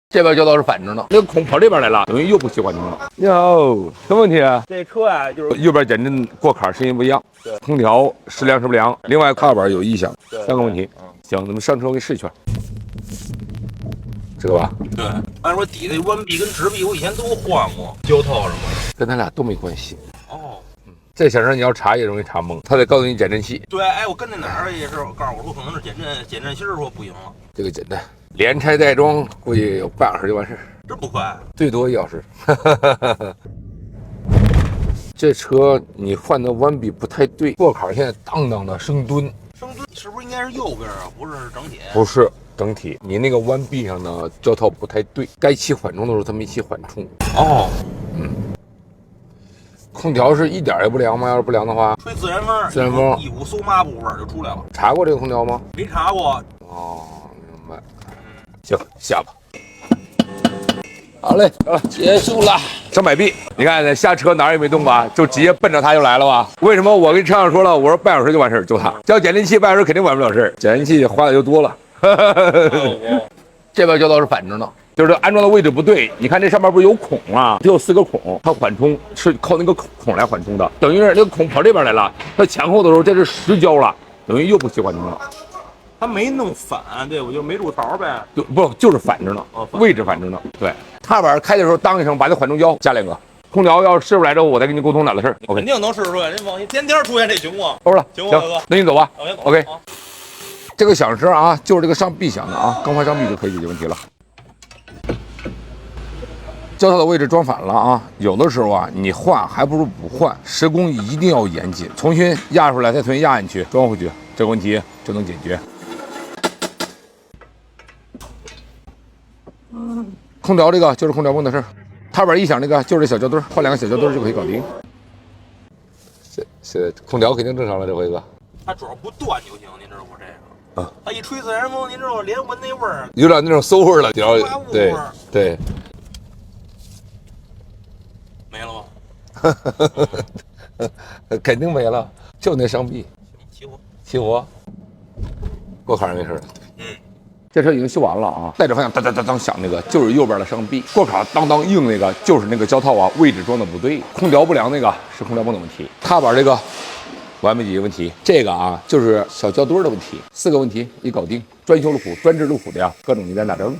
这边胶套是反着的，那个孔跑这边来了，等于又不系缓冲了。你好，什么问题啊？这车啊，就是右边减震过坎声音不一样，对，空调时凉时不凉，另外踏板有异响，三个问题。行，咱们上车我给你试一圈，这个吧？对，按说底下弯臂跟直臂我以前都换过，胶套什么的，跟咱俩都没关系。哦。这显示你要查也容易查懵，他得告诉你减震器。对，哎，我跟那哪儿也是告诉我说可能是减震芯儿说不行了。这个简单，连拆带装，估计有半小时就完事儿，这不快，最多1小时。这车你换的弯比不太对，过坎现在当当的升墩，升墩是不是应该是右边啊？不是整体？不是整体，你那个弯臂上呢胶套不太对，该起缓冲的时候它没起缓冲。哦，空调是一点也不凉吗？要是不凉的话，吹自然风，自然风一股馊抹布味儿就出来了。查过这个空调吗？没查过。哦，明白。行，下吧。好嘞，结束了。张百碧，你看下车哪儿也没动吧，就直接奔着他就来了吧？为什么我跟车上说了，我说半小时就完事儿，就他交减震器半小时肯定完不了事儿，减震器花的就多了。这边胶套是反着的。就是安装的位置不对，你看这上面不是有孔啊？只有4个孔，它缓冲是靠那个孔来缓冲的，等于是那个孔跑这边来了，它前后的时候这是实胶了，等于又不系缓冲了。他没弄反，对，我就没入槽呗。就是反着呢，位置反着呢。对，踏板开的时候当一声，把那缓冲胶加2个。空调要试出来之后，我再跟你沟通哪的事儿。肯定能试出来，您放心，天天出现这情况。收了，行，那你走吧。我先走 OK，这个响声啊，就是这个上臂响的啊，更换上臂就可以解决问题了。胶套的位置装反了啊！有的时候啊，你换还不如不换，施工一定要严谨，重新压出来，再重新压进去，装回去，这个问题就能解决。空调这个就是空调泵的事儿，踏板异响这个就是小胶墩，换2个小胶墩就可以搞定。这空调肯定正常了，这回哥。它主要不断就行，您知道我这个。啊，它一吹自然风，您知道连闻那味儿，有点那种馊味了，然后对对。没了吗？肯定没了，就那上臂。起火，过坎没事了。这车已经修完了啊，带着方向当当当当响那个就是右边的上臂，过坎当当硬那个就是那个胶套啊位置装的不对，空调不良那个是空调泵的问题，踏板这个完美解决问题，这个啊就是小胶墩的问题，4个问题一搞定，专修路虎专治路虎的呀，各种你在哪着？